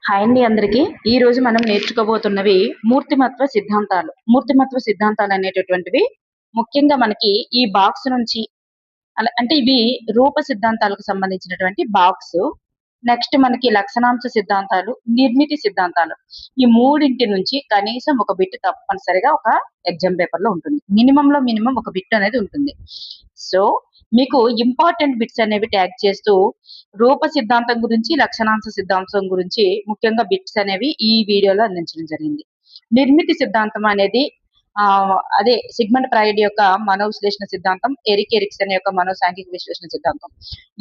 Hi అండి అందరికి. ఈ రోజు మనం నేర్చుకోబోతున్నవి మూర్తిమత్వ సిద్ధాంతాలు. మూర్తిమత్వ సిద్ధాంతాలు అనేటటువంటివి ముఖ్యంగా మనకి ఈ బాక్స్ నుంచి అంటే ఇవి రూప సిద్ధాంతాలకు సంబంధించినటువంటి బాక్స్. నెక్స్ట్ మనకి లక్షణాంశ సిద్ధాంతాలు, నిర్మితి సిద్ధాంతాలు. ఈ మూడింటి నుంచి కనీసం ఒక బిట్ తప్పనిసరిగా ఒక ఎగ్జామ్ పేపర్ లో ఉంటుంది. మినిమం ఒక బిట్ అనేది ఉంటుంది. సో మీకు ఇంపార్టెంట్ బిట్స్ అనేవి ట్యాగ్ చేస్తూ రూప సిద్ధాంతం గురించి, లక్షణాంశ సిద్ధాంతం గురించి ముఖ్యంగా బిట్స్ అనేవి ఈ వీడియోలో అందించడం జరిగింది. నిర్మితి సిద్ధాంతం అనేది అదే సిగ్మండ్ ఫ్రాయిడ్ యొక్క మనో విశ్లేషణ సిద్ధాంతం, ఎరిక్ ఎరిక్సన్ యొక్క మనో సాంఘిక విశ్లేషణ సిద్ధాంతం,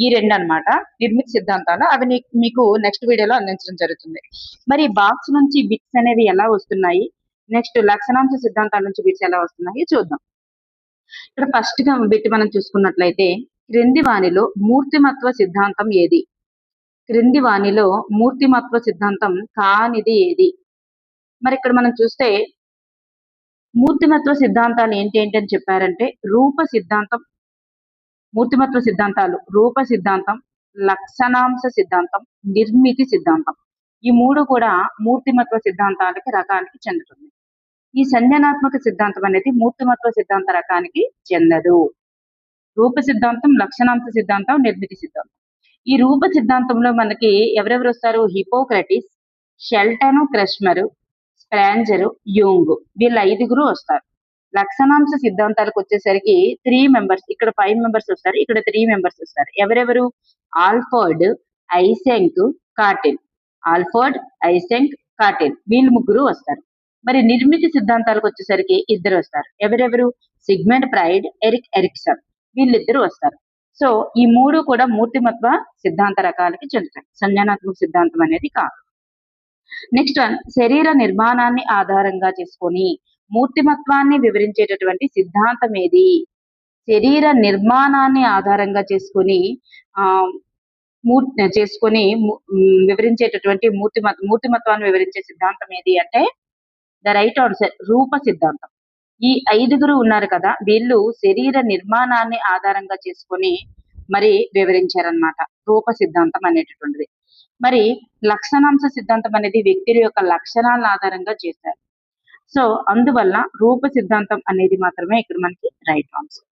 ఈ రెండు అన్నమాట నిర్మితి సిద్ధాంతాలు. అవి మీకు నెక్స్ట్ వీడియోలో అందించడం జరుగుతుంది. మరి బాక్స్ నుంచి బిట్స్ అనేవి ఎలా వస్తున్నాయి, నెక్స్ట్ లక్షణాంశ సిద్ధాంతాల నుంచి బిట్స్ ఎలా వస్తున్నాయి చూద్దాం. ఇక్కడ ఫస్ట్ గా బిట్ మనం చూసుకున్నట్లయితే, క్రింది వానిలో మూర్తిమత్వ సిద్ధాంతం ఏది? క్రింది వానిలో మూర్తిమత్వ సిద్ధాంతం కానిది ఏది? మరి ఇక్కడ మనం చూస్తే మూర్తిమత్వ సిద్ధాంతాలు ఏంటి అని చెప్పారంటే, రూప సిద్ధాంతం, మూర్తిమత్వ సిద్ధాంతాలు రూప సిద్ధాంతం, లక్షణాంశ సిద్ధాంతం, నిర్మితి సిద్ధాంతం. ఈ మూడు కూడా మూర్తిమత్వ సిద్ధాంతాలకి రకానికి చెందుతుంది. ఈ సంజ్ఞానాత్మక సిద్ధాంతం అనేది మూర్తిమత్వ సిద్ధాంత రకానికి చెందదు. రూప సిద్ధాంతం, లక్షణాంశ సిద్ధాంతం, నిర్మితి సిద్ధాంతం. ఈ రూప సిద్ధాంతంలో మనకి ఎవరెవరు వస్తారు? హిపోక్రటిస్, షెల్టన్, క్రెస్మర్, స్ప్రాంజర్, యూంగ్, వీళ్ళ 5 వస్తారు. లక్షణాంశ సిద్ధాంతాలకు వచ్చేసరికి 3 మెంబర్స్, ఇక్కడ 5 మెంబర్స్ వస్తారు, ఇక్కడ 3 మెంబర్స్ వస్తారు. ఎవరెవరు? Alfred, Eysenck, కార్టిన్. ఆల్ఫర్డ్, ఐసెంక్, కార్టిన్, వీళ్ళు 3 వస్తారు. మరి నిర్మితి సిద్ధాంతాలకు వచ్చేసరికి 2 వస్తారు. ఎవరెవరు? సిగ్మండ్ ఫ్రాయిడ్, ఎరిక్ ఎరిక్సన్, వీళ్ళిద్దరూ వస్తారు. సో ఈ 3 కూడా మూర్తిమత్వ సిద్ధాంత రకాలకి చెందుతాయి. సంజ్ఞానాత్మక సిద్ధాంతం అనేది కాదు. నెక్స్ట్ వన్, శరీర నిర్మాణాన్ని ఆధారంగా చేసుకొని మూర్తిమత్వాన్ని వివరించేటటువంటి సిద్ధాంతం ఏది? శరీర నిర్మాణాన్ని ఆధారంగా చేసుకొని వివరించేటటువంటి మూర్తిమత్వాన్ని వివరించే సిద్ధాంతం ఏది అంటే ద రైట్ ఆన్సర్ రూప సిద్ధాంతం. ఈ 5 ఉన్నారు కదా, వీళ్ళు శరీర నిర్మాణాన్ని ఆధారంగా చేసుకొని మరి వివరించారనమాట రూప సిద్ధాంతం అనేటటువంటిది. మరి లక్షణాంశ సిద్ధాంతం అనేది వ్యక్తుల యొక్క లక్షణాలను ఆధారంగా చేశారు. సో అందువల్ల రూప సిద్ధాంతం అనేది మాత్రమే ఇక్కడ మనకి రైట్ ఆన్సర్.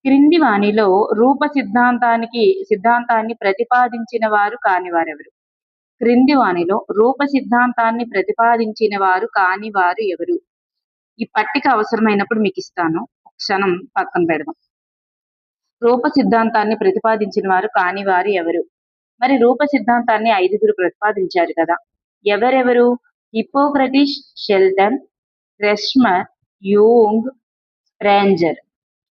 క్రింది వాణిలో రూప సిద్ధాంతాన్ని ప్రతిపాదించిన వారు కానివారెవరు? క్రింది వాణిలో రూప సిద్ధాంతాన్ని ప్రతిపాదించిన వారు కానివారు ఎవరు? ఈ పట్టిక అవసరమైనప్పుడు మీకు ఇస్తాను, ఒక క్షణం పక్కన పెడదాం. రూప సిద్ధాంతాన్ని ప్రతిపాదించిన వారు కానివారు ఎవరు? మరి రూప సిద్ధాంతాన్ని 5 ప్రతిపాదించారు కదా, ఎవరెవరు? హిపోక్రటిస్, షెల్టన్, క్రెస్మర్, యూంగ్,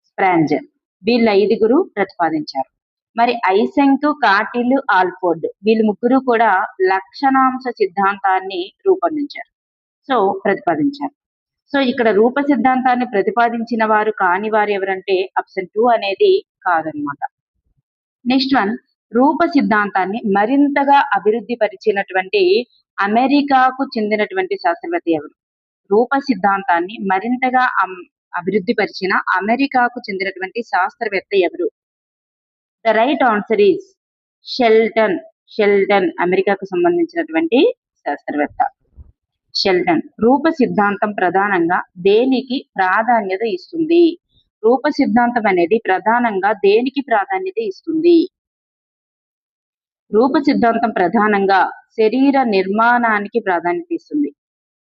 స్ప్రాంజర్, వీళ్ళు 5 ప్రతిపాదించారు. మరి ఐసెంక్, కార్టిల్, ఆల్ఫోర్డ్, వీళ్ళు 3 కూడా లక్షణాంశ సిద్ధాంతాన్ని రూపొందించారు, సో ప్రతిపాదించారు. సో ఇక్కడ రూప సిద్ధాంతాన్ని ప్రతిపాదించిన వారు కాని వారు ఎవరంటే ఆప్షన్ 2 అనేది కాదనమాట. నెక్స్ట్ వన్, రూప సిద్ధాంతాన్ని మరింతగా అభివృద్ధి పరిచినటువంటి అమెరికాకు చెందినటువంటి శాస్త్రవేత్త ఎవరు? రూప సిద్ధాంతాన్ని మరింతగా అభివృద్ధి పరిచిన అమెరికాకు చెందినటువంటి శాస్త్రవేత్త ఎవరు? The right answer is Sheldon, అమెరికాకు సంబంధించినటువంటి శాస్త్రవేత్త షెల్టన్. రూప సిద్ధాంతం ప్రధానంగా దేనికి ప్రాధాన్యత ఇస్తుంది? రూప సిద్ధాంతం అనేది ప్రధానంగా దేనికి ప్రాధాన్యత ఇస్తుంది? రూప సిద్ధాంతం ప్రధానంగా శరీర నిర్మాణానికి ప్రాధాన్యత ఇస్తుంది,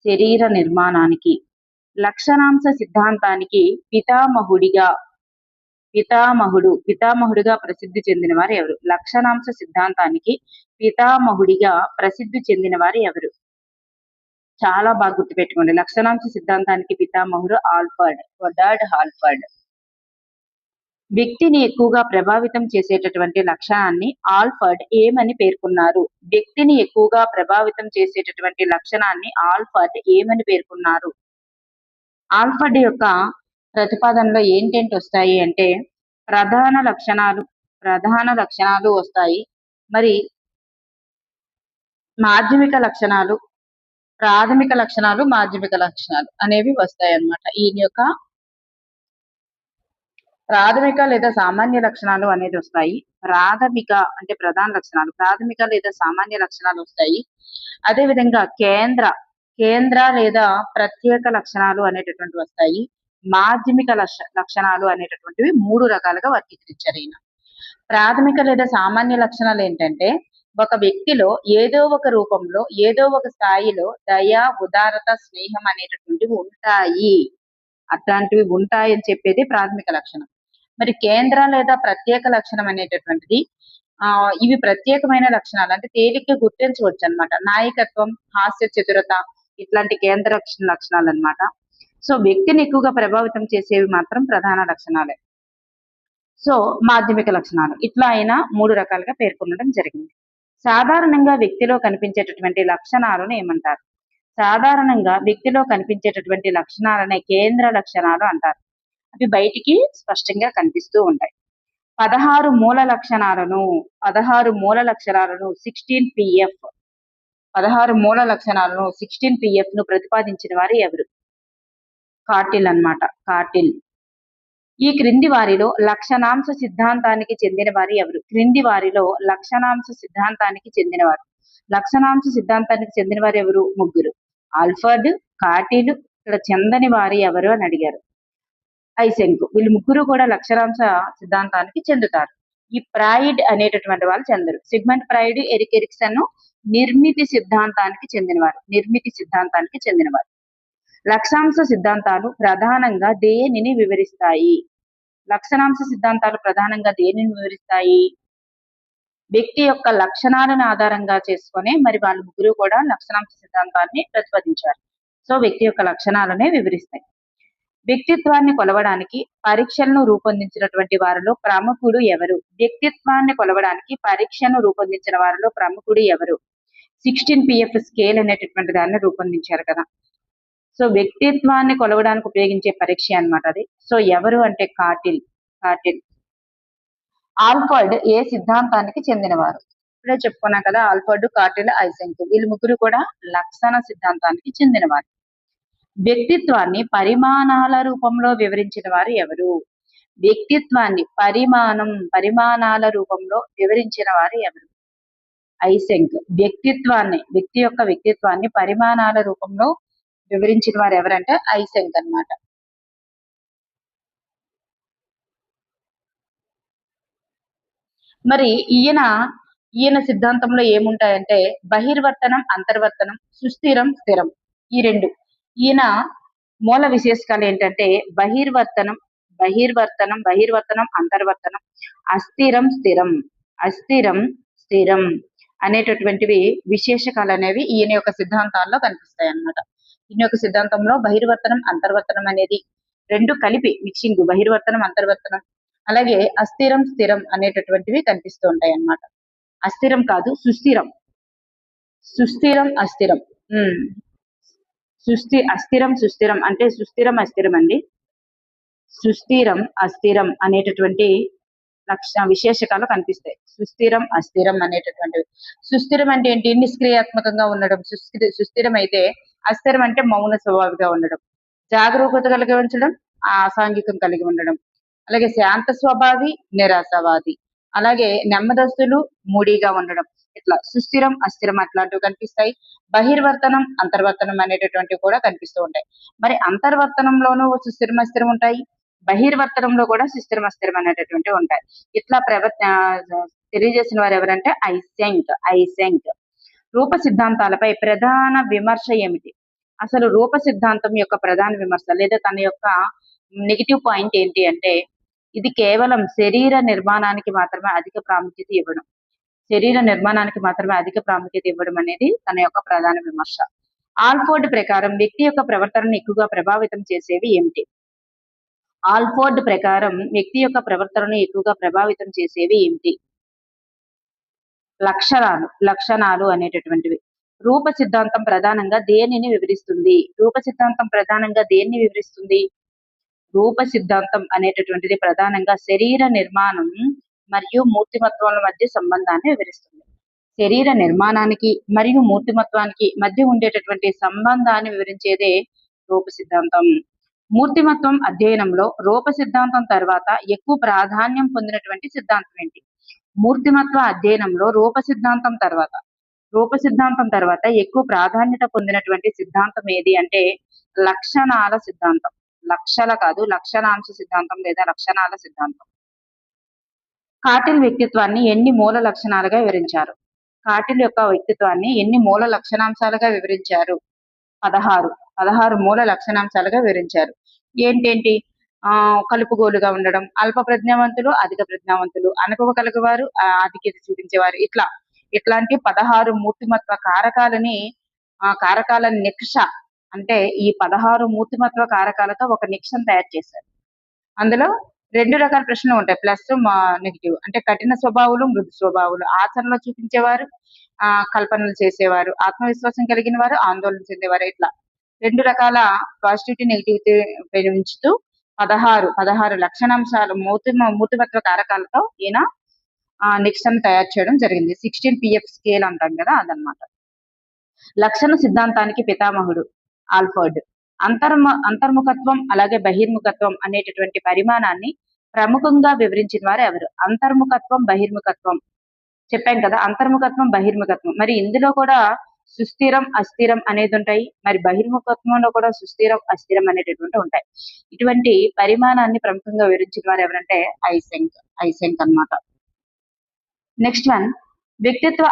శరీర నిర్మాణానికి. లక్షణాంశ సిద్ధాంతానికి పితామహుడుగా ప్రసిద్ధి చెందిన వారు ఎవరు? లక్షణాంశ సిద్ధాంతానికి పితామహుడిగా ప్రసిద్ధి చెందిన వారు ఎవరు? చాలా బాగా గుర్తుపెట్టుకోండి. లక్షణాంశ సిద్ధాంతానికి పితామహుడు ఆల్ఫర్డ్. వ్యక్తిని ఎక్కువగా ప్రభావితం చేసేటటువంటి లక్షణాన్ని ఆల్ఫర్డ్ ఏమని పేర్కొన్నారు? వ్యక్తిని ఎక్కువగా ప్రభావితం చేసేటటువంటి లక్షణాన్ని ఆల్ఫర్డ్ ఏమని పేర్కొన్నారు? ఆల్ఫర్డ్ యొక్క ప్రతిపాదనలో ఏంటేంటి వస్తాయి అంటే ప్రధాన లక్షణాలు వస్తాయి, మరి మాధ్యమిక లక్షణాలు, ప్రాథమిక లక్షణాలు, మాధ్యమిక లక్షణాలు అనేవి వస్తాయి అన్నమాట ఈయన యొక్క ప్రాథమిక లేదా సామాన్య లక్షణాలు అనేది వస్తాయి. ప్రాథమిక అంటే ప్రధాన లక్షణాలు, ప్రాథమిక లేదా సామాన్య లక్షణాలు వస్తాయి. అదే విధంగా కేంద్ర లేదా ప్రత్యేక లక్షణాలు అనేటటువంటివి వస్తాయి. మాధ్యమిక లక్షణాలు అనేటటువంటివి 3 రకాలుగా వర్గీకరించారు ఈయన. ప్రాథమిక లేదా సామాన్య లక్షణాలు ఏంటంటే, ఒక వ్యక్తిలో ఏదో ఒక రూపంలో, ఏదో ఒక స్థాయిలో దయ, ఉదారత, స్నేహం అనేటటువంటివి ఉంటాయి. అట్లాంటివి ఉంటాయని చెప్పేది ప్రాథమిక లక్షణం. మరి కేంద్ర లేదా ప్రత్యేక లక్షణం అనేటటువంటిది ఇవి ప్రత్యేకమైన లక్షణాలు, అంటే తేలిగ్గా గుర్తించవచ్చు అన్నమాట. నాయకత్వం, హాస్య చతురత ఇట్లాంటి కేంద్ర లక్షణాలు అన్నమాట. సో వ్యక్తిని ఎక్కువగా ప్రభావితం చేసేవి మాత్రం ప్రధాన లక్షణాలే. సో మాధ్యమిక లక్షణాలు ఇట్లా ఆయన 3 రకాలుగా పేర్కొనడం జరిగింది. సాధారణంగా వ్యక్తిలో కనిపించేటటువంటి లక్షణాలను ఏమంటారు? సాధారణంగా వ్యక్తిలో కనిపించేటటువంటి లక్షణాలనే కేంద్ర లక్షణాలు అంటారు. అవి బయటికి స్పష్టంగా కనిపిస్తూ ఉంటాయి. 16 మూల లక్షణాలను 16 PF 16 మూల లక్షణాలను 16 PF ను ప్రతిపాదించిన వారు ఎవరు? కాటిల్ అన్నమాట. కాటిల్. ఈ క్రింది వారిలో లక్షణాంశ సిద్ధాంతానికి చెందిన వారు ఎవరు? క్రింది వారిలో లక్షణాంశ సిద్ధాంతానికి చెందినవారు. లక్షణాంశ సిద్ధాంతానికి చెందిన వారు ఎవరు? 3. Alfred, cattle. ఇక్కడ చెందని వారు ఎవరు అని అడిగారు. ఐసెంక్. వీళ్ళు 3 కూడా లక్షణాంశ సిద్ధాంతానికి చెందుతారు. ఈ ప్రైడ్ అనేటటువంటి వాళ్ళు చెందరు. సిగ్మండ్ ప్రైడ్, ఎరిక్ ఎరిక్సన్ నిర్మితి సిద్ధాంతానికి చెందినవారు. లక్షణాంశ సిద్ధాంతాలు ప్రధానంగా దేనిని వివరిస్తాయి? లక్షణాంశ సిద్ధాంతాలు ప్రధానంగా దేనిని వివరిస్తాయి? వ్యక్తి యొక్క లక్షణాలను ఆధారంగా చేసుకొని మరి వాళ్ళు 3 కూడా లక్షణాంశ సిద్ధాంతాన్ని ప్రతిపాదించారు. సో వ్యక్తి యొక్క లక్షణాలనే వివరిస్తాయి. వ్యక్తిత్వాన్ని కొలవడానికి పరీక్షలను రూపొందించినటువంటి వారిలో ప్రముఖుడు ఎవరు? వ్యక్తిత్వాన్ని కొలవడానికి పరీక్షను రూపొందించిన వారిలో ప్రముఖుడు ఎవరు? 16 PF స్కేల్ అనేటటువంటి దాన్ని రూపొందించారు కదా. సో వ్యక్తిత్వాన్ని కొలవడానికి ఉపయోగించే పరీక్ష అన్నమాట అది. సో ఎవరు అంటే కాటిల్. ఆల్ఫర్డ్ ఏ సిద్ధాంతానికి చెందినవారు? ఇప్పుడే చెప్పుకున్నా కదా, ఆల్ఫర్డ్, కాటిల్, ఐసెంక్ వీళ్ళు 3 కూడా లక్షణ సిద్ధాంతానికి చెందినవారు. వ్యక్తిత్వాన్ని పరిమాణాల రూపంలో వివరించిన వారు ఎవరు? వ్యక్తిత్వాన్ని పరిమాణాల రూపంలో వివరించిన వారు ఎవరు? ఐసెంక్. వ్యక్తి యొక్క వ్యక్తిత్వాన్ని పరిమాణాల రూపంలో వివరించిన వారు ఎవరంటే ఐసెంక్ అన్నమాట. మరి ఈయన సిద్ధాంతంలో ఏముంటాయంటే బహిర్వర్తనం, అంతర్వర్తనం, సుస్థిరం, స్థిరం ఈ 2. ఈయన మూల విశేషకాలు ఏంటంటే బహిర్వర్తనం, అంతర్వర్తనం, అస్థిరం, స్థిరం అనేటటువంటివి విశేషకాలు అనేవి ఈయన యొక్క సిద్ధాంతాల్లో కనిపిస్తాయి అన్నమాట. ఈయన యొక్క సిద్ధాంతంలో బహిర్వర్తనం, అంతర్వర్తనం అనేది 2 కలిపి మిక్సింగ్, బహిర్వర్తనం, అంతర్వర్తనం, అలాగే అస్థిరం, స్థిరం అనేటటువంటివి కనిపిస్తూ ఉంటాయి అన్నమాట. అస్థిరం కాదు, సుస్థిరం, అస్థిరం. సుస్థిరం అంటే సుస్థిరం, అస్థిరం అండి. సుస్థిరం, అస్థిరం అనేటటువంటి విశేషకాలు కనిపిస్తాయి. సుస్థిరం, అస్థిరం అనేటటువంటివి. సుస్థిరం అంటే ఏంటి? నిష్క్రియాత్మకంగా ఉండడం సుస్థిరం అయితే, అస్థిరం అంటే మౌన స్వభావిగా ఉండడం, జాగరూకత కలిగి ఉంచడం, ఆసాంఘికం కలిగి ఉండడం, అలాగే శాంత స్వభావి, నిరాశవాది, అలాగే నెమ్మదస్తులు, మూడీగా ఉండడం. ఇట్లా సుస్థిరం, అస్థిరం అట్లాంటివి కనిపిస్తాయి. బహిర్వర్తనం, అంతర్వర్తనం అనేటటువంటివి కూడా కనిపిస్తూ ఉంటాయి. మరి అంతర్వర్తనంలోనూ సుస్థిరం, అస్థిరం ఉంటాయి. బహిర్వర్తనంలో కూడా సుస్థిరం, అస్థిరం అనేటటువంటివి ఉంటాయి. ఇట్లా తెలియజేసిన వారు ఎవరంటే ఐసెంక్. రూప సిద్ధాంతాలపై ప్రధాన విమర్శ ఏమిటి? అసలు రూప సిద్ధాంతం యొక్క ప్రధాన విమర్శ లేదా తన యొక్క నెగిటివ్ పాయింట్ ఏంటి అంటే, ఇది కేవలం శరీర నిర్మాణానికి మాత్రమే అధిక ప్రాముఖ్యత ఇవ్వడం అనేది తన యొక్క ప్రధాన విమర్శ. ఆల్ఫోర్డ్ ప్రకారం వ్యక్తి యొక్క ప్రవర్తనను ఎక్కువగా ప్రభావితం చేసేవి ఏమిటి? ఆల్ఫోర్డ్ ప్రకారం వ్యక్తి యొక్క ప్రవర్తనను ఎక్కువగా ప్రభావితం చేసేవి ఏమిటి? లక్షణాలు అనేటటువంటివి. రూప సిద్ధాంతం ప్రధానంగా దేనిని వివరిస్తుంది? రూప సిద్ధాంతం అనేటటువంటిది ప్రధానంగా శరీర నిర్మాణం మరియు మూర్తిమత్వాల మధ్య సంబంధాన్ని వివరిస్తుంది. శరీర నిర్మాణానికి మరియు మూర్తిమత్వానికి మధ్య ఉండేటటువంటి సంబంధాన్ని వివరించేదే రూప సిద్ధాంతం. మూర్తిమత్వం అధ్యయనంలో రూప సిద్ధాంతం తర్వాత ఎక్కువ ప్రాధాన్యం పొందినటువంటి సిద్ధాంతం ఏంటి? మూర్తిమత్వ అధ్యయనంలో రూప సిద్ధాంతం తర్వాత ఎక్కువ ప్రాధాన్యత పొందినటువంటి సిద్ధాంతం ఏది అంటే లక్షణాల సిద్ధాంతం. లక్షల కాదు, లక్షణాంశ సిద్ధాంతం లేదా లక్షణాల సిద్ధాంతం. కాటిల్ వ్యక్తిత్వాన్ని ఎన్ని మూల లక్షణాలుగా వివరించారు? కాటిల్ యొక్క వ్యక్తిత్వాన్ని ఎన్ని మూల లక్షణాంశాలుగా వివరించారు? 16 మూల లక్షణాంశాలుగా వివరించారు. ఏంటేంటి? కలుపుగోలుగా ఉండడం, అల్ప ప్రజ్ఞావంతులు, అధిక ప్రజ్ఞావంతులు, అనుభవ కలగవారు, ఆధిక్యత చూపించేవారు, ఇట్లాంటి 16 మూర్తిమత్వ కారకాల నిక్ష అంటే ఈ 16 మూర్తిమత్వ కారకాలతో ఒక నిక్షను తయారు చేశారు. అందులో 2 రకాల ప్రశ్నలు ఉంటాయి, ప్లస్ నెగిటివ్. అంటే కఠిన స్వభావులు, మృదు స్వభావులు, ఆచరణలో చూపించేవారు, కల్పనలు చేసేవారు, ఆత్మవిశ్వాసం కలిగిన వారు, ఆందోళన చెందేవారు, ఇట్లా 2 రకాల పాజిటివిటీ నెగిటివిటీ పెంచుతూ 16 లక్షణాంశాలు మూర్తిమత్వ కారకాలతో ఈయన నిక్షను తయారు చేయడం జరిగింది. 16 PF స్కేల్ అంటాం కదా, అదనమాట. లక్షణ సిద్ధాంతానికి పితామహుడు ఆల్ఫర్డ్. అంతర్ముఖత్వం అలాగే బహిర్ముఖత్వం అనేటటువంటి పరిమాణాన్ని ప్రముఖంగా వివరించిన వారు ఎవరు? అంతర్ముఖత్వం, బహిర్ముఖత్వం చెప్పాం కదా, అంతర్ముఖత్వం, బహిర్ముఖత్వం. మరి ఇందులో కూడా సుస్థిరం, అస్థిరం అనేది ఉంటాయి. మరి బహిర్ముఖత్వంలో కూడా సుస్థిరం, అస్థిరం అనేటటువంటి ఉంటాయి. ఇటువంటి పరిమాణాన్ని ప్రముఖంగా వివరించిన వారు ఎవరంటే ఐసెంక్ అన్నమాట. నెక్స్ట్ వన్, వ్యక్తిత్వ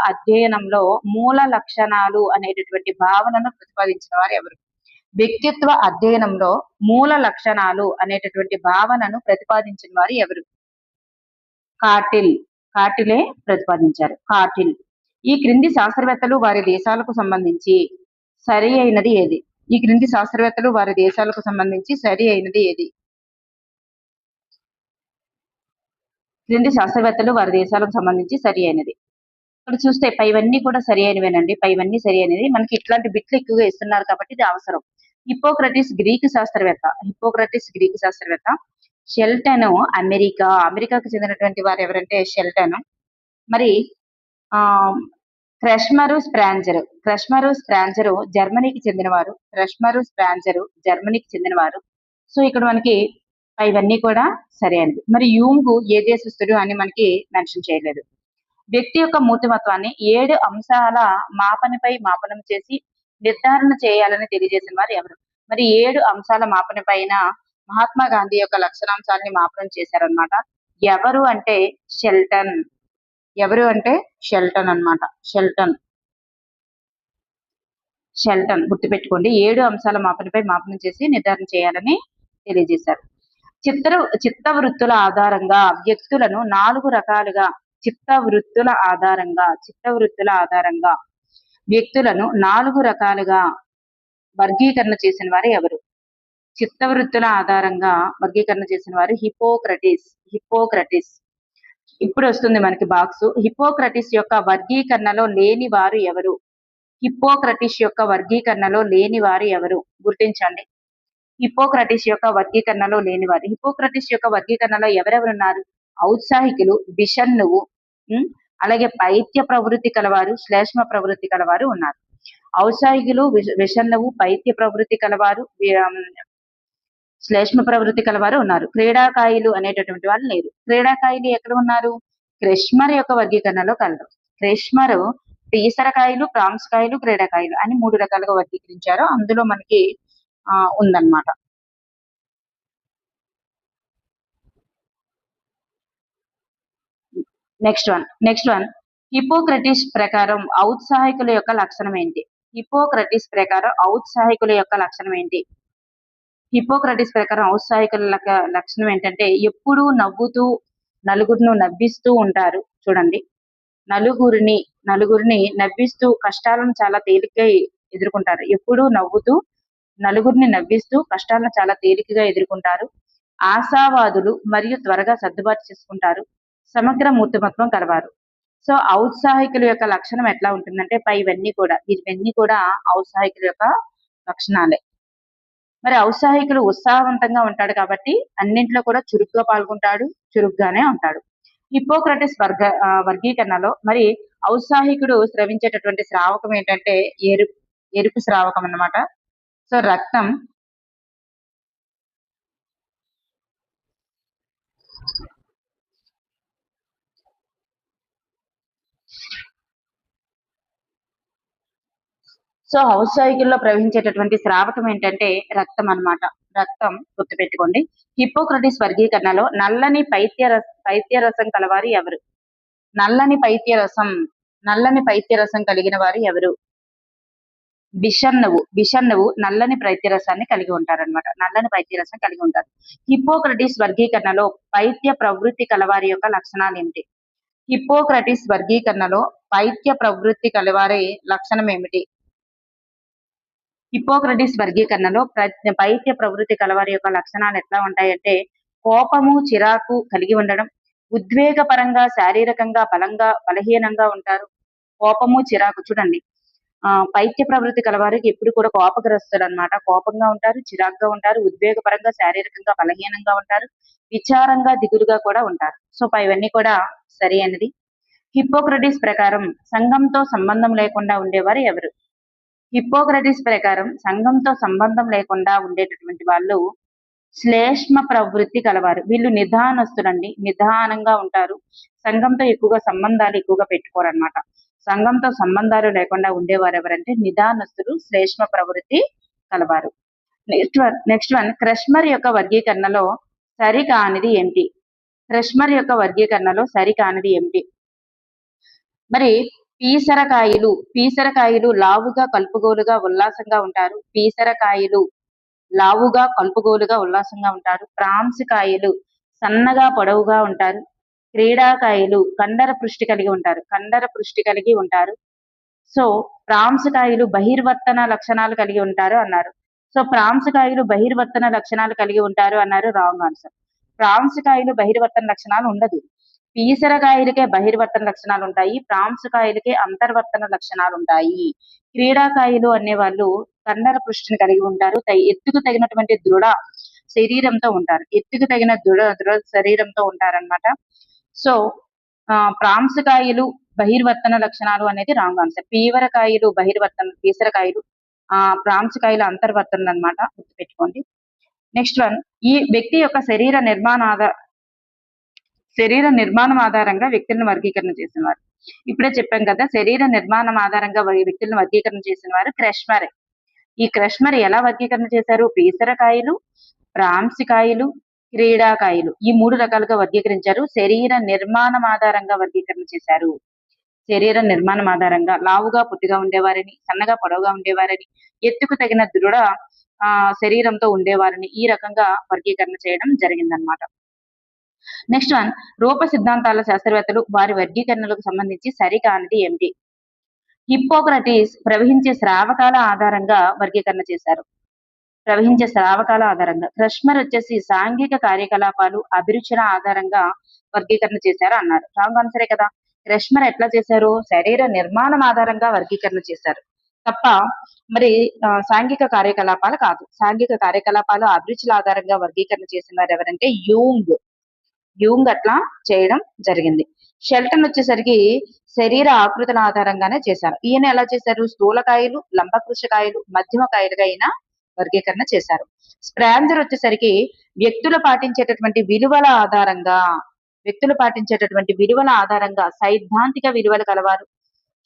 అధ్యయనంలో మూల లక్షణాలు అనేటటువంటి భావనను ప్రతిపాదించిన వారు ఎవరు? వ్యక్తిత్వ అధ్యయనంలో మూల లక్షణాలు అనేటటువంటి భావనను ప్రతిపాదించిన వారు ఎవరు? కాటిలే ప్రతిపాదించారు. కాటిల్. ఈ క్రింది శాస్త్రవేత్తలు వారి దేశాలకు సంబంధించి సరి అయినది ఏది? ఈ క్రింది శాస్త్రవేత్తలు వారి దేశాలకు సంబంధించి సరి అయినది ఏది? క్రింది శాస్త్రవేత్తలు వారి దేశాలకు సంబంధించి సరి అయినది. ఇక్కడ చూస్తే పైవన్నీ కూడా సరి అయినవేనండి. పైవన్నీ సరి అయినది. మనకి ఇట్లాంటి బిట్లు ఎక్కువగా ఇస్తున్నారు కాబట్టి ఇది అవసరం. హిప్పోక్రటిస్ గ్రీకు శాస్త్రవేత్త. షెల్టన్ అమెరికాకు చెందినటువంటి వారు ఎవరంటే షెల్టన్. మరి క్రెష్మరు స్ప్రాంజరు జర్మనీకి చెందినవారు. సో ఇక్కడ మనకి ఇవన్నీ కూడా సరైనవి. మరి యూంగ్ ఏ దేశస్థుడు అని మనకి మెన్షన్ చేయలేదు. వ్యక్తి యొక్క మూర్తిమత్వాన్ని 7 అంశాల మాపనం చేసి నిర్ధారణ చేయాలని తెలియజేసిన వారు ఎవరు? మరి 7 అంశాల మాపన పైన మహాత్మా గాంధీ యొక్క లక్షణాంశాలని మాపనం చేశారనమాట. ఎవరు అంటే షెల్టన్ అన్నమాట. షెల్టన్ గుర్తుపెట్టుకోండి. 7 అంశాల మాపనపై మాపనం చేసి నిర్ధారణ చేయాలని తెలియజేశారు. చిత్తవృత్తుల ఆధారంగా వ్యక్తులను 4 రకాలుగా చిత్తవృత్తుల ఆధారంగా వ్యక్తులను 4 రకాలుగా వర్గీకరణ చేసిన వారు ఎవరు? చిత్తవృత్తుల ఆధారంగా వర్గీకరణ చేసిన వారు హిప్పోక్రటిస్. ఇప్పుడు వస్తుంది మనకి బాక్స్. హిప్పోక్రటిస్ యొక్క వర్గీకరణలో లేని వారు ఎవరు? గుర్తించండి. హిప్పోక్రటిస్ యొక్క వర్గీకరణలో లేనివారు. హిప్పోక్రటిస్ యొక్క వర్గీకరణలో ఎవరెవరున్నారు? ఔత్సాహికులు, విషణ్ణువు, అలాగే పైత్య ప్రవృత్తి కలవారు, శ్లేష్మ ప్రవృత్తి కలవారు ఉన్నారు. ఔత్సాహికులు, విషణ్ణువు, పైత్య ప్రవృత్తి కలవారు, శ్లేష్మ ప్రవృత్తి కలవారు ఉన్నారు. క్రీడాకాయులు అనేటటువంటి వాళ్ళు లేరు. క్రీడాకాయులు ఎక్కడ ఉన్నారు? క్రెష్మర్ యొక్క వర్గీకరణలో కలరు. క్రెష్మర్ పీసరకాయలు, ప్రాంసకాయలు, క్రీడాకాయలు అని 3 రకాలుగా వర్గీకరించారు. అందులో మనకి ఉందన్నమాట. నెక్స్ట్ వన్ హిప్పోక్రటిస్ ప్రకారం ఔత్సాహికుల యొక్క లక్షణం ఏంటి? హిప్పోక్రటిస్ ప్రకారం ఔత్సాహికుల లక్షణం ఏంటంటే ఎప్పుడూ నవ్వుతూ నలుగురిని నవ్విస్తూ ఉంటారు. చూడండి, నలుగురిని నవ్విస్తూ కష్టాలను చాలా తేలికగా ఎదుర్కొంటారు. ఎప్పుడూ నవ్వుతూ నలుగురిని నవ్విస్తూ కష్టాలను చాలా తేలికగా ఎదుర్కొంటారు. ఆశావాదులు మరియు త్వరగా సర్దుబాటు చేసుకుంటారు. సమగ్ర మూర్తిమత్వం కలవారు. సో ఔత్సాహికుల యొక్క లక్షణం ఎట్లా ఉంటుందంటే ఇవన్నీ కూడా ఔత్సాహికుల యొక్క లక్షణాలే. మరి ఔత్సాహికులు ఉత్సాహవంతంగా ఉంటాడు కాబట్టి అన్నింట్లో కూడా చురుగ్గా పాల్గొంటాడు, చురుగ్గానే ఉంటాడు. హిప్పోక్రటిస్ వర్గీకరణలో మరి ఔత్సాహికుడు స్రవించేటటువంటి శ్రావకం ఏంటంటే ఎరుపు శ్రావకం అన్నమాట. సో రక్తం సో హౌస్ సైకిల్లో ప్రవహించేటటువంటి స్రావకం ఏంటంటే రక్తం అన్నమాట. రక్తం గుర్తుపెట్టుకోండి. హిప్పోక్రటిస్ వర్గీకరణలో నల్లని పైత్యరసం కలవారు ఎవరు? నల్లని పైత్యరసం కలిగిన వారు ఎవరు? బిషన్నువు నల్లని పైత్యరసాన్ని కలిగి ఉంటారన్నమాట. నల్లని పైత్యరసం కలిగి ఉంటారు. హిప్పోక్రటిస్ వర్గీకరణలో పైత్య ప్రవృత్తి కలవారి యొక్క లక్షణాలు ఏమిటి? హిప్పోక్రటిస్ వర్గీకరణలో పైత్య ప్రవృత్తి కలవారి లక్షణం ఏమిటి? హిప్పోక్రటిస్ వర్గీకరణలో పైత్య ప్రవృత్తి కలవారి యొక్క లక్షణాలు ఎట్లా ఉంటాయంటే కోపము, చిరాకు కలిగి ఉండడం, ఉద్వేగపరంగా, శారీరకంగా బలహీనంగా ఉంటారు. కోపము, చిరాకు చూడండి. పైత్య ప్రవృత్తి కలవారికి ఎప్పుడు కూడా కోపగ్రస్తులు అన్నమాట. కోపంగా ఉంటారు, చిరాకుగా ఉంటారు, ఉద్వేగపరంగా, శారీరకంగా బలహీనంగా ఉంటారు, విచారంగా, దిగులుగా కూడా ఉంటారు. సో ఇవన్నీ కూడా సరి అయినది. హిప్పోక్రటిస్ ప్రకారం సంఘంతో సంబంధం లేకుండా ఉండేవారు ఎవరు? హిప్పోక్రటిస్ ప్రకారం సంఘంతో సంబంధం లేకుండా ఉండేటటువంటి వాళ్ళు శ్లేష్మ ప్రవృత్తి కలవారు. వీళ్ళు నిదానస్తులండి, నిదానంగా ఉంటారు. సంఘంతో సంబంధాలు ఎక్కువగా పెట్టుకోరు అనమాట. సంఘంతో సంబంధాలు లేకుండా ఉండేవారు ఎవరంటే నిదానస్తులు, శ్లేష్మ ప్రవృత్తి కలవారు. నెక్స్ట్ వన్ క్రష్మర్ యొక్క వర్గీకరణలో సరికానిది ఏమిటి? క్రష్మర్ యొక్క వర్గీకరణలో సరికానిది ఏమిటి? మరి పీసరకాయలు లావుగా, కలుపుగోలుగా, ఉల్లాసంగా ఉంటారు. పీసరకాయలు లావుగా, కలుపుగోలుగా, ఉల్లాసంగా ఉంటారు. ప్రాన్స్ కాయలు సన్నగా, పొడవుగా ఉంటారు. క్రీడాకాయలు కండర పృష్టి కలిగి ఉంటారు. సో ప్రాన్స్ కాయలు బహిర్వర్తన లక్షణాలు కలిగి ఉంటారు అన్నారు. సో ప్రాన్స్ కాయలు బహిర్వర్తన లక్షణాలు కలిగి ఉంటారు అన్నారు. Wrong answer. ప్రాన్స్ కాయలు బహిర్వర్తన లక్షణాలు ఉండదు. పీసరకాయలకే బహిర్వర్తన లక్షణాలు ఉంటాయి. ప్రాన్స్ కాయలకే అంతర్వర్తన లక్షణాలు ఉంటాయి. క్రీడాకాయలు అనేవాళ్ళు కండర పృష్టిని కలిగి ఉంటారు. ఎత్తుకు తగినటువంటి దృఢ శరీరంతో ఉంటారు. దృఢ శరీరంతో ఉంటారన్నమాట. సో ప్రాన్స్ కాయలు బహిర్వర్తన లక్షణాలు అనేది రాంగ్ ఆన్సర్. పీసరకాయలు ప్రాన్స్ కాయలు అంతర్వర్తనలు అన్నమాట. గుర్తుపెట్టుకోండి. నెక్స్ట్ వన్ ఈ వ్యక్తి యొక్క శరీర నిర్మాణం ఆధారంగా వ్యక్తులను వర్గీకరణ చేసిన వారు. ఇప్పుడే చెప్పాం కదా, శరీర నిర్మాణం ఆధారంగా వ్యక్తులను వర్గీకరణ చేసిన వారు క్రష్మర్. ఈ క్రష్మర్ ఎలా వర్గీకరణ చేశారు? పీసరకాయలు, ప్రాంసికాయలు, క్రీడాకాయలు ఈ 3 రకాలుగా వర్గీకరించారు. శరీర నిర్మాణం ఆధారంగా వర్గీకరణ చేశారు. శరీర నిర్మాణం ఆధారంగా లావుగా, పొట్టిగా ఉండేవారిని, సన్నగా, పొడవుగా ఉండేవారిని, ఎత్తుకు తగిన దృఢ శరీరంతో ఉండేవారిని ఈ రకంగా వర్గీకరణ చేయడం జరిగిందనమాట. నెక్స్ట్ వన్ రూప సిద్ధాంతాల శాస్త్రవేత్తలు వారి వర్గీకరణలకు సంబంధించి సరికానిది ఏమిటి? హిప్పోక్రటిస్ ప్రవహించే స్రావకాల ఆధారంగా వర్గీకరణ చేశారు. క్రష్మర్ వచ్చేసి సాంఘిక కార్యకలాపాలు, అభిరుచుల ఆధారంగా వర్గీకరణ చేశారు అన్నారు. రాంగ్ ఆన్సరే కదా. క్రష్మర్ ఎట్లా చేశారు? శరీర నిర్మాణం ఆధారంగా వర్గీకరణ చేశారు తప్ప మరి సాంఘిక కార్యకలాపాలు కాదు. సాంఘిక కార్యకలాపాలు, అభిరుచుల ఆధారంగా వర్గీకరణ చేసిన వారు ఎవరంటే యూంగ్ అట్లా చేయడం జరిగింది. షెల్టన్ వచ్చేసరికి శరీర ఆకృతుల ఆధారంగానే చేశారు. ఈయన ఎలా చేశారు? స్థూలకాయలు, లంబకృషకాయలు, మధ్యమ కాయలుగా ఈయన వర్గీకరణ చేశారు. స్ప్రాంజర్ వచ్చేసరికి వ్యక్తులు పాటించేటటువంటి విలువల ఆధారంగా సైద్ధాంతిక విలువలు కలవారు.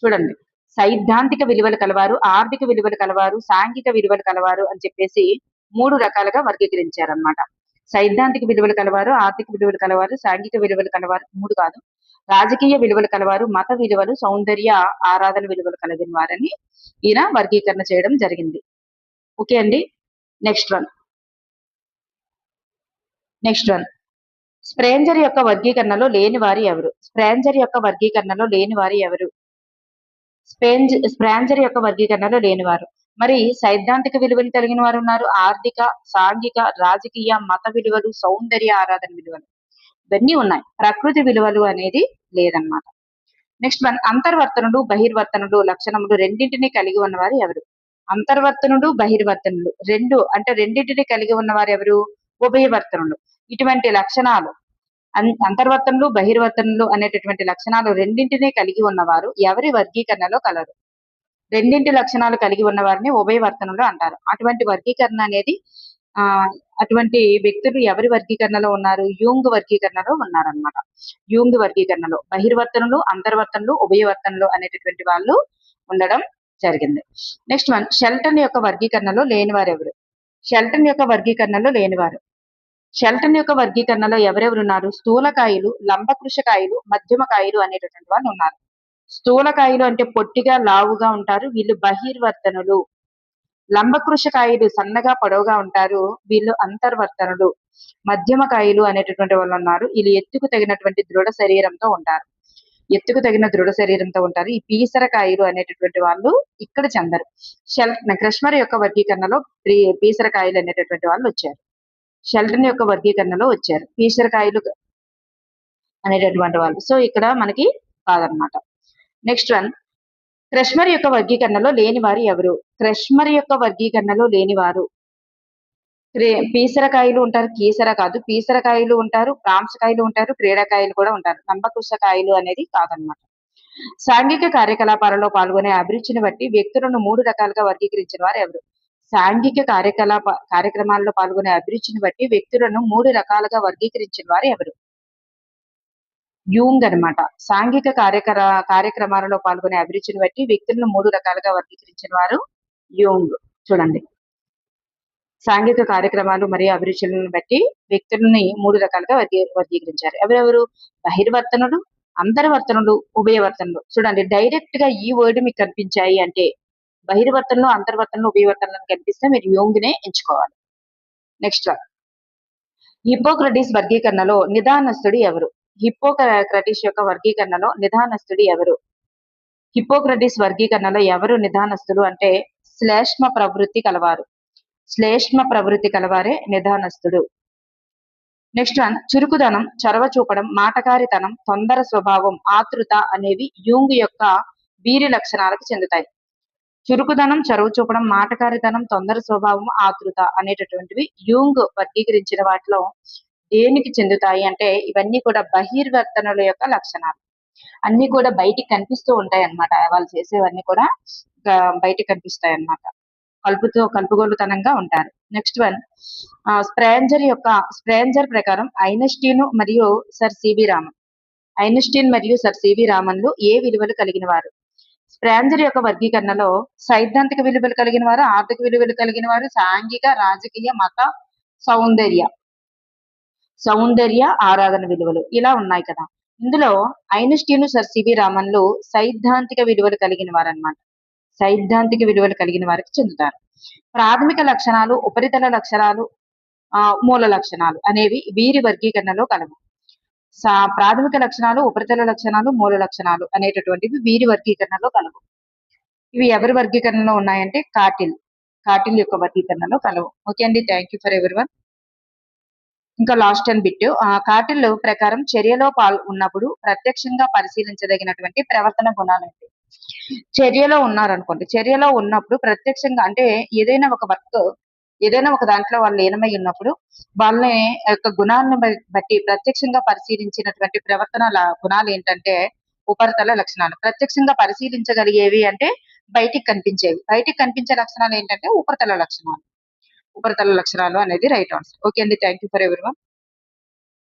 చూడండి, సైద్ధాంతిక విలువలు కలవారు, ఆర్థిక విలువలు కలవారు, సాంఘిక విలువలు కలవారు అని చెప్పేసి 3 రకాలుగా వర్గీకరించారన్నమాట. సైద్ధాంతిక విలువలు కలవారు, ఆర్థిక విలువలు కలవారు, సాంఘిక విలువలు కలవారు 3 కాదు, రాజకీయ విలువలు కలవారు, మత విలువలు, సౌందర్య ఆరాధన విలువలు కలిగిన వారని ఈయన వర్గీకరణ చేయడం జరిగింది. ఓకే అండి. నెక్స్ట్ వన్ స్ప్రేంజర్ యొక్క వర్గీకరణలో లేని వారు ఎవరు? స్ప్రేంజర్ యొక్క వర్గీకరణలో లేనివారు మరి సైద్ధాంతిక విలువలు కలిగిన వారు ఉన్నారు. ఆర్థిక, సాంఘిక, రాజకీయ, మత విలువలు, సౌందర్య ఆరాధన విలువలు ఇవన్నీ ఉన్నాయి. ప్రకృతి విలువలు అనేది లేదన్నమాట. నెక్స్ట్ వన్ అంతర్వర్తనుడు, బహిర్వర్తనుడు లక్షణములు రెండింటినీ కలిగి ఉన్నవారు ఎవరు? అంతర్వర్తనుడు, బహిర్వర్తనుడు రెండింటినీ కలిగి ఉన్నవారు ఎవరు? ఉభయవర్తనులు. ఇటువంటి లక్షణాలు అంతర్వర్తనులు, బహిర్వర్తనులు అనేటటువంటి లక్షణాలు రెండింటినీ కలిగి ఉన్నవారు ఎవరి వర్గీకరణలో కలరు? రెండింటి లక్షణాలు కలిగి ఉన్న వారిని ఉభయవర్తనులు అంటారు. అటువంటి వర్గీకరణ అనేది ఆ అటువంటి వ్యక్తులు ఎవరి వర్గీకరణలో ఉన్నారు? యూంగ్ వర్గీకరణలో ఉన్నారనమాట. యూంగ్ వర్గీకరణలో బహిర్వర్తనులు, అంతర్వర్తనులు, ఉభయవర్తనులు అనేటటువంటి వాళ్ళు ఉండడం జరిగింది. నెక్స్ట్ వన్, షెల్టన్ యొక్క వర్గీకరణలో లేనివారు ఎవరు? షెల్టన్ యొక్క వర్గీకరణలో లేనివారు. షెల్టన్ యొక్క వర్గీకరణలో ఎవరెవరు ఉన్నారు? స్థూలకాయులు, లంబకృషకాయులు, మధ్యమకాయులు అనేటటువంటి వాళ్ళు ఉన్నారు. స్థూలకాయులు అంటే పొట్టిగా లావుగా ఉంటారు, వీళ్ళు బహిర్వర్తనులు. లంబకృషకాయులు సన్నగా పొడవుగా ఉంటారు, వీళ్ళు అంతర్వర్తనులు. మధ్యమకాయులు అనేటటువంటి వాళ్ళు ఉన్నారు, వీళ్ళు ఎత్తుకు తగినటువంటి దృఢ శరీరంతో ఉంటారు. ఎత్తుకు తగిన దృఢ శరీరంతో ఉంటారు. ఈ పీసరకాయులు అనేటటువంటి వాళ్ళు ఇక్కడ చెందరు. క్రష్మర్ యొక్క వర్గీకరణలో పీసరకాయలు అనేటటువంటి వాళ్ళు వచ్చారు. షెల్టన్ యొక్క వర్గీకరణలో వచ్చారు పీసరకాయలు అనేటటువంటి వాళ్ళు. సో ఇక్కడ మనకి కాదనమాట. నెక్స్ట్ వన్, క్రష్మర్ యొక్క వర్గీకరణలో లేనివారు ఎవరు? క్రష్మర్ యొక్క వర్గీకరణలో లేనివారు పీసరకాయలు ఉంటారు, కీసర కాదు. పీసరకాయలు ఉంటారు, ప్రాంసకాయలు ఉంటారు, క్రీడాకాయలు కూడా ఉంటారు. నంబకుశకాయలు అనేది కాదనమాట. సాంఘిక కార్యకలాపాలలో పాల్గొనే అభిరుచిని బట్టి వ్యక్తులను 3 రకాలుగా వర్గీకరించిన వారు ఎవరు? సాంఘిక కార్యక్రమాల్లో పాల్గొనే అభిరుచిని బట్టి వ్యక్తులను 3 రకాలుగా వర్గీకరించిన వారు ఎవరు? యూంగ్ అనమాట. సాంఘిక కార్యక్రమాలలో పాల్గొనే అభిరుచిని బట్టి వ్యక్తులను 3 రకాలుగా వర్గీకరించిన వారు యూంగ్. చూడండి, సాంఘిక కార్యక్రమాలు మరియు అభిరుచులను బట్టి వ్యక్తులని 3 రకాలుగా వర్గీకరించారు. ఎవరెవరు? బహిర్వర్తనులు, అంతర్వర్తనులు, ఉభయవర్తనులు. చూడండి, డైరెక్ట్ గా ఈ వర్డ్ మీకు కనిపించాయి అంటే బహిర్వర్తనలు, అంతర్వర్తనలు, ఉభయవర్తనలు కనిపిస్తే మీరు యూంగ్ నే ఎంచుకోవాలి. నెక్స్ట్ వన్, హిప్పోక్రటీస్ వర్గీకరణలో నిదానస్తుడు ఎవరు? హిప్పోక్రటీస్ యొక్క వర్గీకరణలో నిదానస్తుడు ఎవరు? హిప్పోక్రటీస్ వర్గీకరణలో ఎవరు నిదానస్తులు అంటే శ్లేష్మ ప్రవృత్తి కలవారు. శ్లేష్మ ప్రవృత్తి కలవారే నిదానస్తుడు. నెక్స్ట్ వన్, చురుకుదనం, చొరవ చూపడం, మాటకారితనం, తొందర స్వభావం, ఆతృత అనేవి యూంగ్ యొక్క వీరి లక్షణాలకు చెందుతాయి. చురుకుదనం, చొరవ చూపడం, మాటకారితనం, తొందర స్వభావం, ఆతృత అనేటటువంటివి యూంగ్ వర్గీకరించిన వాటిలో దేనికి చెందుతాయి అంటే ఇవన్నీ కూడా బహిర్వర్తనుల యొక్క లక్షణాలు. అన్ని కూడా బయటికి కనిపిస్తూ ఉంటాయి అన్నమాట. వాళ్ళు చేసేవన్నీ కూడా బయటికి కనిపిస్తాయి అన్నమాట. కలుపుగోలుతనంగా ఉంటారు. నెక్స్ట్ వన్, స్ప్రేంజర్ ప్రకారం ఐన్స్టీన్ మరియు సర్ సివి రామన్. ఐన్స్టీన్ మరియు సర్ సివి రామన్లు ఏ విలువలు కలిగిన వారు? స్ప్రేంజర్ యొక్క వర్గీకరణలో సైద్ధాంతిక విలువలు కలిగిన వారు, ఆర్థిక విలువలు కలిగిన వారు, సాంఘిక, రాజకీయ, మత, సౌందర్య ఆరాధన విలువలు ఇలా ఉన్నాయి కదా. ఇందులో ఐన్స్టీన్, సర్ సివి రామన్లు సైద్ధాంతిక విలువలు కలిగిన వారు అన్నమాట. సైద్ధాంతిక విలువలు కలిగిన వారికి చెందుతారు. ప్రాథమిక లక్షణాలు, ఉపరితల లక్షణాలు, మూల లక్షణాలు అనేవి వీరి వర్గీకరణలో కలవు. ప్రాథమిక లక్షణాలు, ఉపరితల లక్షణాలు, మూల లక్షణాలు అనేటటువంటివి వీరి వర్గీకరణలో కలవు. ఇవి ఎవరి వర్గీకరణలో ఉన్నాయంటే కాటిల్ యొక్క వర్గీకరణలో కలవు. ఓకే అండి, థ్యాంక్ యూ ఫర్ ఎవరీవన్. ఇంకా లాస్ట్ అండ్ బిట్, కాటిల్ ప్రకారం చర్యలో ఉన్నప్పుడు ప్రత్యక్షంగా పరిశీలించదగినటువంటి ప్రవర్తన గుణాలు ఏంటి? చర్యలో ఉన్నారనుకోండి, చర్యలో ఉన్నప్పుడు ప్రత్యక్షంగా అంటే ఏదైనా ఒక వర్క్, ఏదైనా ఒక దాంట్లో వాళ్ళు లీనమై ఉన్నప్పుడు వాళ్ళని యొక్క గుణాలను బట్టి ప్రత్యక్షంగా పరిశీలించినటువంటి ప్రవర్తన గుణాలు ఏంటంటే ఉపరితల లక్షణాలు. ప్రత్యక్షంగా పరిశీలించగలిగేవి అంటే బయటికి కనిపించేవి. బయటికి కనిపించే లక్షణాలు ఏంటంటే ఉపరితల లక్షణాలు. ఉపరితల లక్షణాలు అనేది రైట్ ఆన్సర్. ఓకే అండి, థ్యాంక్ యూ ఫర్ ఎవరీవన్.